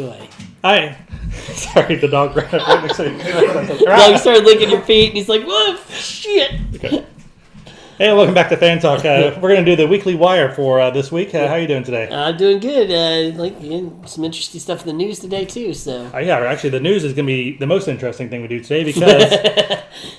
away. Hi. Sorry, the dog ran up right next to me. Dog started licking your feet, and he's like, "Whoa, shit!" Okay. Hey, welcome back to Fan Talk. We're going to do the weekly wire for this week. How are you doing today? I'm doing good. Some interesting stuff in the news today too. So yeah, actually, the news is going to be the most interesting thing we do today because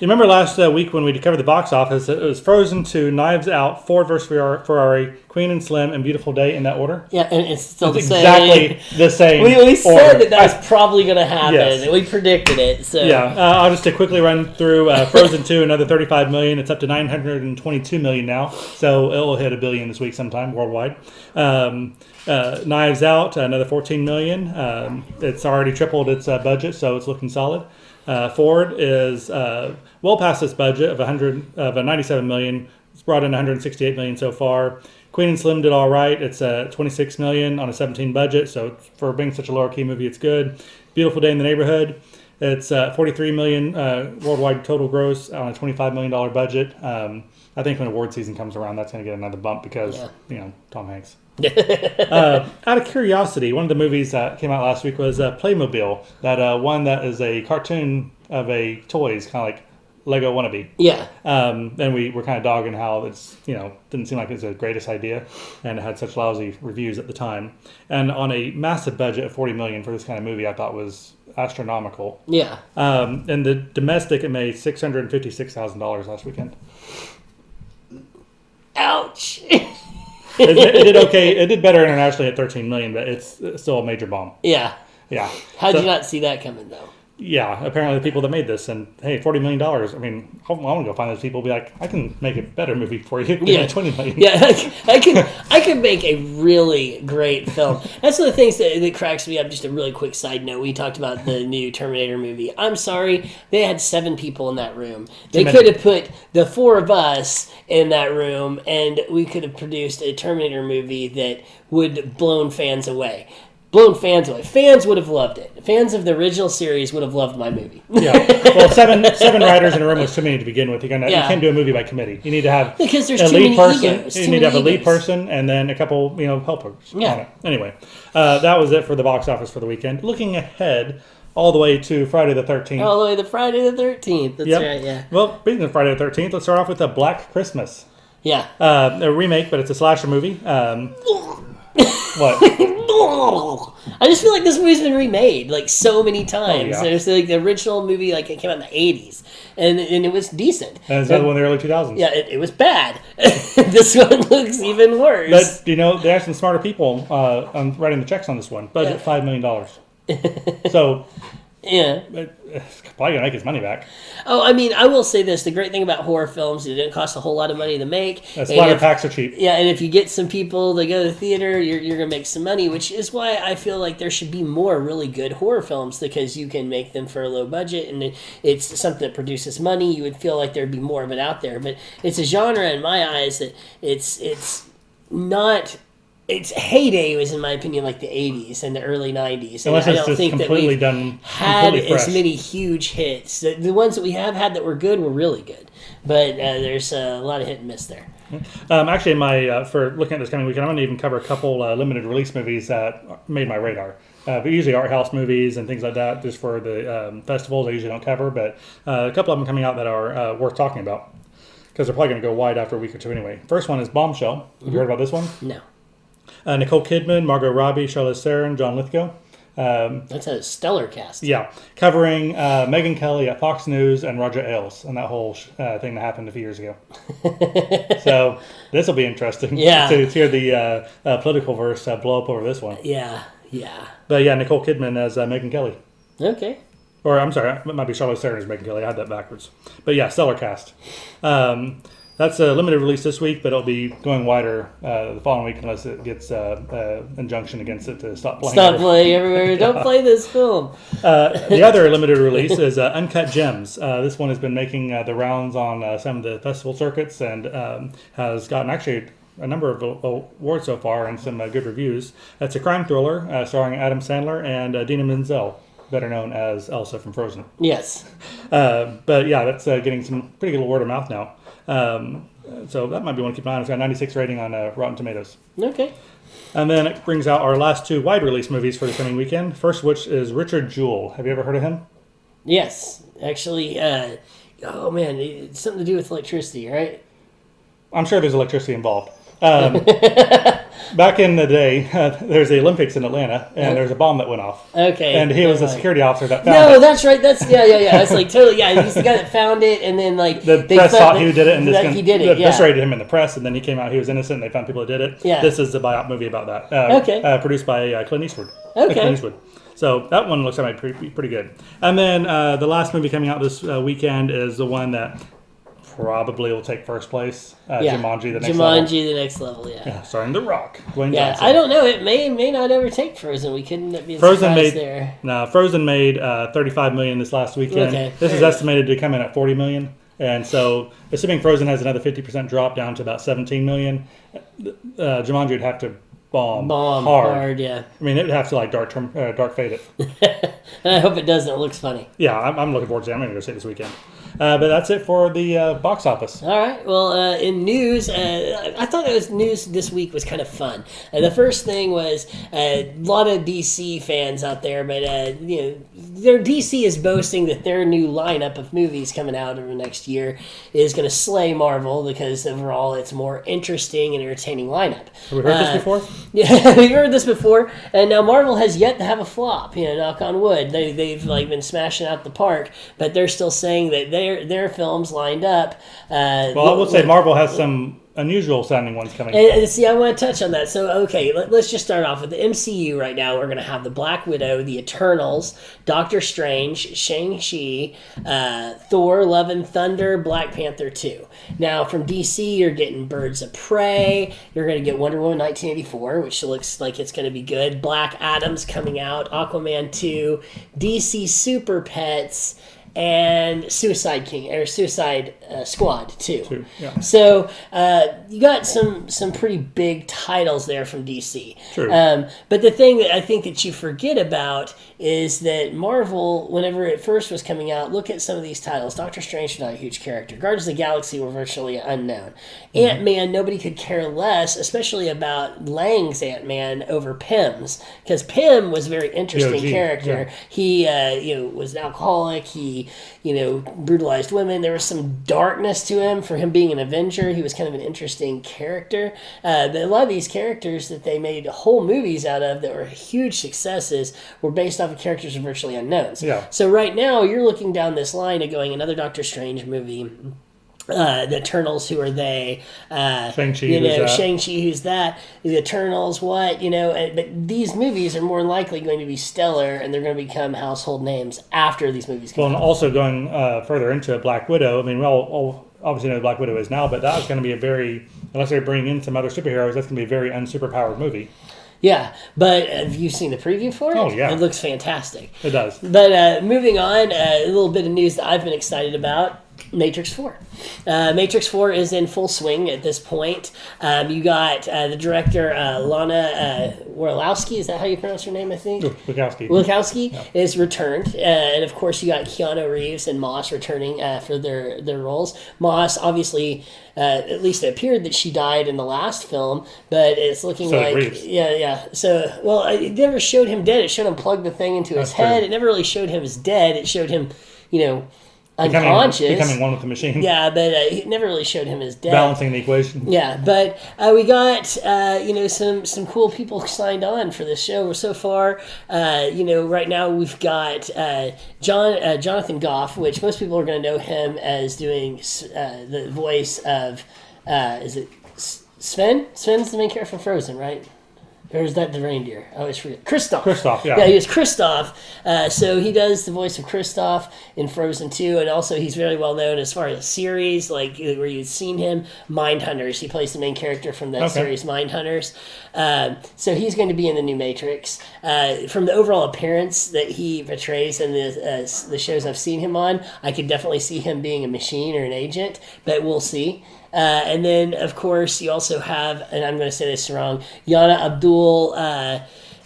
you remember last week when we covered the box office, it was Frozen 2, Knives Out, Ford vs. Ferrari, Queen and Slim, and Beautiful Day in that order. Yeah, and it's still the same. Exactly the same. We said that was probably going to happen. Yes. We predicted it. So yeah, I'll just quickly run through Frozen 2, another $35 million. It's up to $922 million now, so it'll hit $1 billion this week sometime worldwide. Knives Out, another $14 million. It's already tripled its budget, so it's looking solid. Ford is well past its budget of $97 million. It's brought in $168 million so far. Queen and Slim did all right. It's $26 million on a $17 budget, so for being such a lower key movie, it's good. Beautiful Day in the Neighborhood. It's $43 million worldwide total gross on a $25 million budget. I think when award season comes around, that's going to get another bump because, Tom Hanks. Out of curiosity, one of the movies that came out last week was Playmobil. That one that is a cartoon of a toys, kind of like Lego wannabe. Yeah. And we were kind of dogging how it's, didn't seem like it's the greatest idea, and it had such lousy reviews at the time. And on a massive budget of $40 million for this kind of movie, I thought was astronomical. Yeah. And the domestic, it made $656,000 last weekend. Ouch. It did okay. It did better internationally at $13 million, but it's still a major bomb. Yeah. Yeah. How'd you not see that coming, though? Yeah, apparently the people that made this, and hey, $40 million. I mean, I want to go find those people and be like, I can make a better movie for you than $20 million. Yeah, I can make a really great film. That's one of the things that cracks me up. Just a really quick side note. We talked about the new Terminator movie. I'm sorry, they had 7 people in that room. They could have put the 4 of us in that room, and we could have produced a Terminator movie that would have blown fans away. Fans would have loved it. Fans of the original series would have loved my movie. Yeah. Well, seven writers in a room was too many to begin with. You can't do a movie by committee. You need to have because there's a too lead many person. egos. You need to have a lead person and then a couple, helpers. Yeah. On it. Anyway, that was it for the box office for the weekend. Looking ahead, all the way to Friday the 13th. All the way to Friday the 13th. That's right. Yeah. Well, speaking of Friday the 13th, let's start off with a Black Christmas. Yeah. A remake, but it's a slasher movie. What? I just feel like this movie's been remade like so many times. Oh, yeah. There's like the original movie, like it came out in the 80s, and it was decent. And it's another one in the early 2000s. Yeah, it was bad. This one looks even worse. But they have some smarter people on writing the checks on this one. Budget $5 million. So yeah, it's probably gonna make his money back. Oh, I mean, I will say this: the great thing about horror films, it didn't cost a whole lot of money to make. Splatter packs are cheap. Yeah, and if you get some people to go to the theater, you're gonna make some money, which is why I feel like there should be more really good horror films because you can make them for a low budget, and it's something that produces money. You would feel like there'd be more of it out there, but it's a genre in my eyes that it's not. Its heyday was, in my opinion, like the 80s and the early 90s. And Unless I it's don't just think completely that we've had as many huge hits. The ones that we have had that were good were really good. But there's a lot of hit and miss there. Actually, for looking at this coming weekend, I'm going to even cover a couple limited release movies that made my radar. But usually art house movies and things like that, just for the festivals I usually don't cover. But a couple of them coming out that are worth talking about. Because they're probably going to go wide after a week or two anyway. First one is Bombshell. Have you heard about this one? No. Nicole Kidman, Margot Robbie, Charlize Theron, John Lithgow. That's a stellar cast. Yeah, covering Megyn Kelly at Fox News and Roger Ailes and that whole thing that happened a few years ago. So this will be interesting to hear the political verse blow up over this one. Yeah. But yeah, Nicole Kidman as Megyn Kelly. Okay. Or I'm sorry, it might be Charlize Theron as Megyn Kelly. I had that backwards. But yeah, stellar cast. That's a limited release this week, but it'll be going wider the following week unless it gets injunction against it to stop playing. Stop playing everywhere. Don't play this film. The other limited release is Uncut Gems. This one has been making the rounds on some of the festival circuits and has gotten actually a number of awards so far and some good reviews. It's a crime thriller starring Adam Sandler and Idina Menzel, better known as Elsa from Frozen. Yes. But yeah, that's getting some pretty good word of mouth now. So that might be one to keep an eye on. It's got a 96 rating on Rotten Tomatoes. Okay. And then it brings out our last two wide release movies for the coming weekend. First, which is Richard Jewell. Have you ever heard of him? Yes. Actually, oh man, it's something to do with electricity, right? I'm sure there's electricity involved. Back in the day, there's the Olympics in Atlanta, and there's a bomb that went off. Okay. And he was a security officer that found No, it. that's right. That's yeah. It's like totally. Yeah, he's the guy that found it, and then like The they press found thought he did it, and that he did it. Yeah. eviscerated him in the press, and then he came out, he was innocent, and they found people that did it. Yeah. This is the biop movie about that. Produced by Clint Eastwood. Okay. Clint Eastwood. So that one looks like pretty good. And then the last movie coming out this weekend is the one that probably will take first place. Jumanji, the next level. Jumanji, the next level. Yeah. Starring The Rock, Dwayne Yeah, Johnson. I don't know. It may not overtake Frozen. We couldn't be Frozen surprised made there. No, Frozen made $35 million this last weekend. Okay, This is fair estimated to come in at $40 million, and so assuming Frozen has another 50% drop down to about $17 million, Jumanji would have to bomb hard. Yeah. I mean, it would have to like dark fade it. And I hope it doesn't. It looks funny. Yeah, I'm looking forward to it. I'm going to go see it this weekend. But that's it for the box office. All right. Well, in news, I thought it was news this week was kind of fun. The first thing was a lot of DC fans out there, but their DC is boasting that their new lineup of movies coming out over the next year is going to slay Marvel because overall it's a more interesting and entertaining lineup. Have we heard this before? Yeah, we've heard this before, and now Marvel has yet to have a flop. Knock on wood. They've like been smashing out the park, but they're still saying that their films lined up. Well, I will say Marvel has some unusual sounding ones coming. And see, I want to touch on that. So, okay, let's just start off with the MCU right now. We're going to have the Black Widow, the Eternals, Doctor Strange, Shang-Chi, Thor, Love and Thunder, Black Panther 2. Now, from DC, you're getting Birds of Prey. You're going to get Wonder Woman 1984, which looks like it's going to be good. Black Adam's coming out, Aquaman 2, DC Super Pets, and Suicide Squad 2. Yeah. So you got some pretty big titles there from DC. True. But the thing that I think that you forget about is that Marvel, whenever it first was coming out, look at some of these titles. Doctor Strange was not a huge character. Guardians of the Galaxy were virtually unknown. Ant-Man, nobody could care less, especially about Lang's Ant-Man over Pym's, because Pym was a very interesting character. Yeah. He was an alcoholic. He brutalized women. There was some darkness to him for him being an Avenger. He was kind of an interesting character. But a lot of these characters that they made whole movies out of that were huge successes were based off of characters who were virtually unknowns. Yeah. So right now you're looking down this line of going another Doctor Strange movie. The Eternals, who are they? Shang-Chi, Shang-Chi, who's that? The Eternals, what? But these movies are more likely going to be stellar, and they're going to become household names after these movies come Well, and out. also going further into Black Widow, I mean, we all obviously know who Black Widow is now, but that was going to be unless they're bringing in some other superheroes, that's going to be a very unsuperpowered movie. Yeah, but have you seen the preview for it? Oh, yeah. It looks fantastic. It does. But moving on, a little bit of news that I've been excited about. Matrix 4. Matrix 4 is in full swing at this point. You got the director, Lana Wachowski. Is that how you pronounce her name, I think? Wachowski is returned. And, of course, you got Keanu Reeves and Moss returning for their roles. Moss, obviously, at least it appeared that she died in the last film, but it's looking like... Reeves. Yeah. So, well, it never showed him dead. It showed him plug the thing into his head. True. It never really showed him as dead. It showed him, unconscious. Becoming one with the machine. Yeah, but it never really showed him as dead. Balancing the equation. Yeah, but we got some cool people signed on for this show so far. Right now we've got Jonathan Goff, which most people are going to know him as doing the voice of is it Sven? Sven's the main character from Frozen, right? Or is that the reindeer? I always forget. Kristoff, yeah. Yeah, he was Kristoff. So he does the voice of Kristoff in Frozen 2, and also he's very well known as far as series, like where you've seen him, Mindhunters. He plays the main character from that series, Mindhunters. So he's going to be in the new Matrix. From the overall appearance that he portrays in the shows I've seen him on, I could definitely see him being a machine or an agent, but we'll see. And then, of course, you also have, and I'm going to say this wrong, Yana Abdul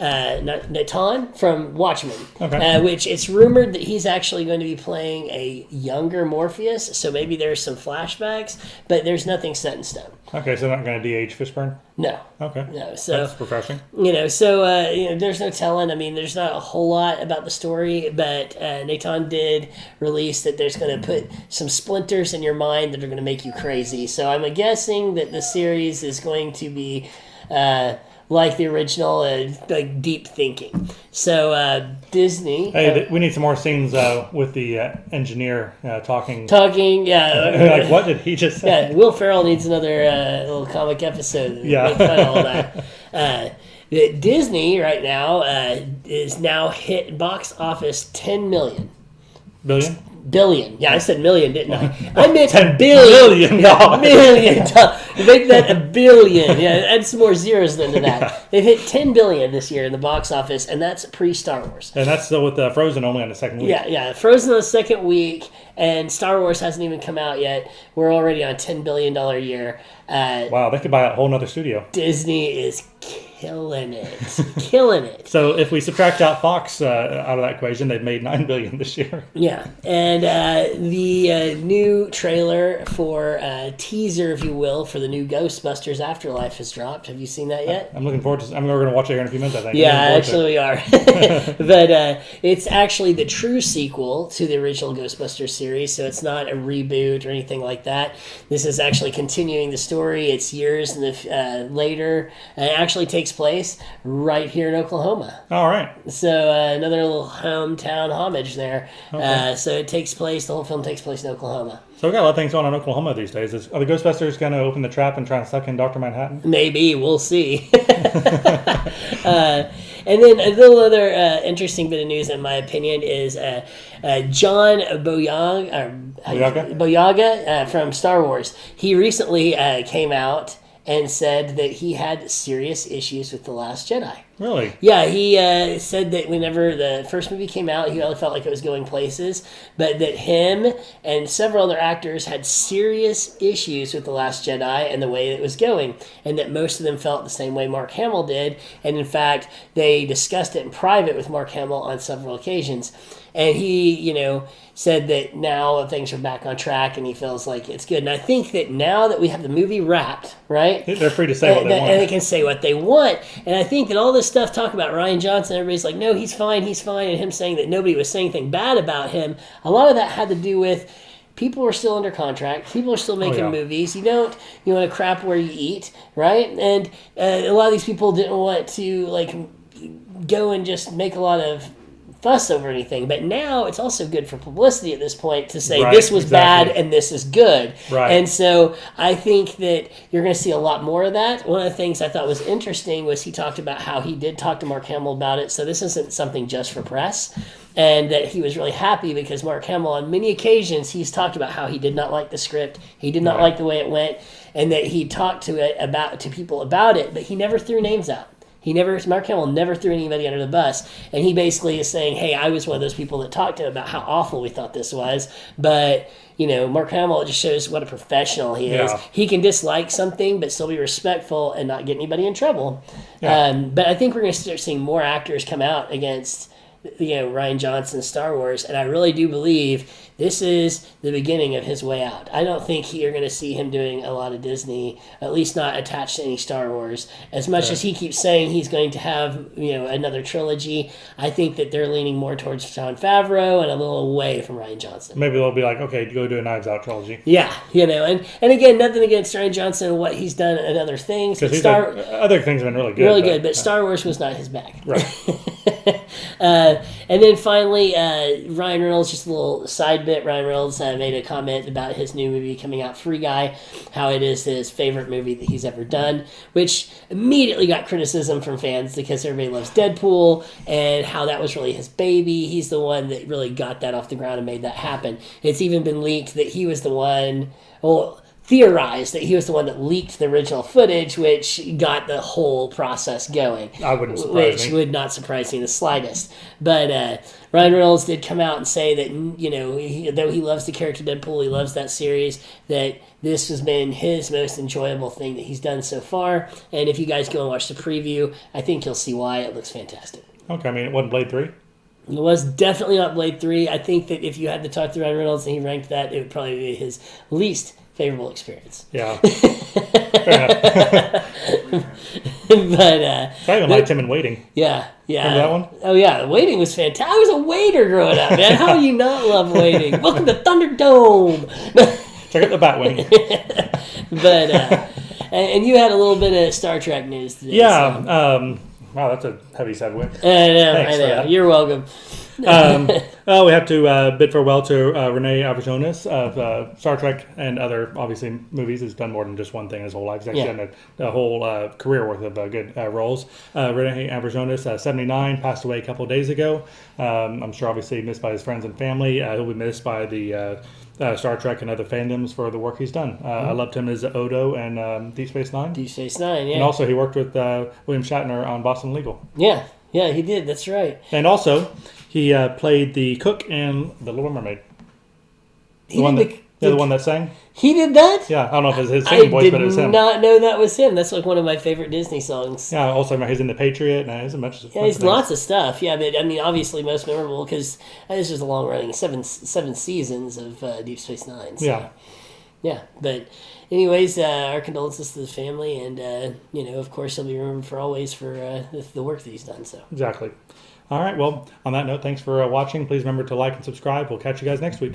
Natan from Watchmen, Okay. which it's rumored that he's actually going to be playing a younger Morpheus, so maybe there's some flashbacks, but there's nothing set in stone. Okay, so they're not going to DH Fishburne? No. Okay. No, so That's refreshing. there's no telling. I mean, there's not a whole lot about the story, but Natan did release that there's going to put some splinters in your mind that are going to make you crazy. So I'm guessing that the series is going to be like the original, like deep thinking. So Disney Hey, we need some more scenes with the engineer talking. talking, Like, what did he just say? yeah. Will Ferrell needs another little comic episode. To Yeah. make fun of all that. Disney right now is now hit box office 10 million. Billion? Billion. Yeah, I said million, didn't I? I meant 10 billion. billion Yeah, dollars. million. Make that a billion. Yeah, add some more zeros into that. They've hit 10 billion this year in the box office, and that's pre-Star Wars. And that's still with Frozen only on the second week. Yeah. Frozen on the second week, and Star Wars hasn't even come out yet. We're already on a $10 billion year. Wow, they could buy a whole nother studio. Disney is killing it. Killing it. So if we subtract out Fox out of that equation, they've made $9 billion this year. Yeah, and the new trailer for teaser, if you will, for the new Ghostbusters Afterlife has dropped. Have you seen that yet? I'm looking forward to. We're going to watch it here in a few minutes. I think. Yeah, I'm looking forward to actually we are. But it's actually the true sequel to the original Ghostbusters series, so it's not a reboot or anything like that. This is actually continuing the story. It's years in the later, and it actually takes place right here in Oklahoma. it. All right. So another little hometown homage there. Okay. So it takes place. The whole film takes place in Oklahoma. So we got a lot of things going on in Oklahoma these days. Are the Ghostbusters going to open the trap and try and suck in Dr. Manhattan? Maybe we'll see. And then a little other interesting bit of news, in my opinion, is John Boyega from Star Wars. He recently came out and said that he had serious issues with The Last Jedi. Really? Yeah, he said that whenever the first movie came out, he really felt like it was going places, but that him and several other actors had serious issues with The Last Jedi and the way it was going, and that most of them felt the same way Mark Hamill did, and in fact, they discussed it in private with Mark Hamill on several occasions. And he, said that now things are back on track and he feels like it's good. And I think that now that we have the movie wrapped, right? They're free to say what they want. And they can say what they want. And I think that all this stuff talk about Rian Johnson, everybody's like, no, he's fine. And him saying that nobody was saying anything bad about him, a lot of that had to do with people are still under contract. People are still making movies. You want to crap where you eat, right? And a lot of these people didn't want to go and just make a lot of fuss over anything, but now it's also good for publicity at this point to say this was bad and this is good. Right. And so I think that you're going to see a lot more of that. One of the things I thought was interesting was he talked about how he did talk to Mark Hamill about it, so this isn't something just for press, and that he was really happy because Mark Hamill on many occasions he's talked about how he did not like the script, he did not like the way it went, and that he talked to people about it, but he never threw names out. Mark Hamill never threw anybody under the bus, and he basically is saying, hey, I was one of those people that talked to him about how awful we thought this was, but, Mark Hamill, it just shows what a professional he is. Yeah. He can dislike something, but still be respectful and not get anybody in trouble. Yeah. But I think we're going to start seeing more actors come out against, Rian Johnson's Star Wars, and I really do believe this is the beginning of his way out. I don't think you're going to see him doing a lot of Disney, at least not attached to any Star Wars. As much as he keeps saying he's going to have, another trilogy, I think that they're leaning more towards Jon Favreau and a little away from Rian Johnson. Maybe they'll be like, okay, go do a Knives Out trilogy. Yeah, and again, nothing against Rian Johnson and what he's done and other things. Because other things have been really good. But Star Wars was not his bag. Right. And then finally, Ryan Reynolds, just a little side bit, Ryan Reynolds made a comment about his new movie coming out, Free Guy, how it is his favorite movie that he's ever done, which immediately got criticism from fans because everybody loves Deadpool and how that was really his baby. He's the one that really got that off the ground and made that happen. It's even been leaked that he was the one... theorized that he was the one that leaked the original footage, which got the whole process going. I wouldn't surprise Which me. would not surprise me in the slightest. But Ryan Reynolds did come out and say that, though he loves the character Deadpool, he loves that series, that this has been his most enjoyable thing that he's done so far. And if you guys go and watch the preview, I think you'll see why. It looks fantastic. Okay, I mean, it wasn't Blade 3? It was definitely not Blade 3. I think that if you had to talk to Ryan Reynolds and he ranked that, it would probably be his least favorable experience. Yeah. Fair enough. But I even liked him in Waiting. yeah. Remember that one? Oh yeah, Waiting was fantastic. I was a waiter growing up, man. How do you not love Waiting? Welcome to Thunderdome. Check out the Batwing. But and you had a little bit of Star Trek news today. Yeah. So. Wow, that's a heavy segue. I know. Thanks for that. You're welcome. We have to bid farewell to Renee Averjonis of Star Trek and other, obviously, movies. He's done more than just one thing his whole life. He's actually done a whole career worth of good roles. Renee Averjonis, 79, passed away a couple of days ago. I'm sure, obviously, missed by his friends and family. He'll be missed by the Star Trek and other fandoms for the work he's done. I loved him as Odo and Deep Space Nine. Deep Space Nine, yeah. And also, he worked with William Shatner on Boston Legal. Yeah, he did. That's right. And also, he played the cook in The Little Mermaid. The one that sang? He did that? Yeah, I don't know if it was his singing voice, but it was him. I did not know that was him. That's like one of my favorite Disney songs. Yeah, also he's in The Patriot, and he's in much. Yeah, he's lots of stuff. Yeah, but I mean, obviously most memorable because this is a long running seven seasons of Deep Space Nine. So. Yeah, but anyways, our condolences to the family, and of course, he'll be remembered for always for the work that he's done. So exactly. All right. Well, on that note, thanks for watching. Please remember to like and subscribe. We'll catch you guys next week.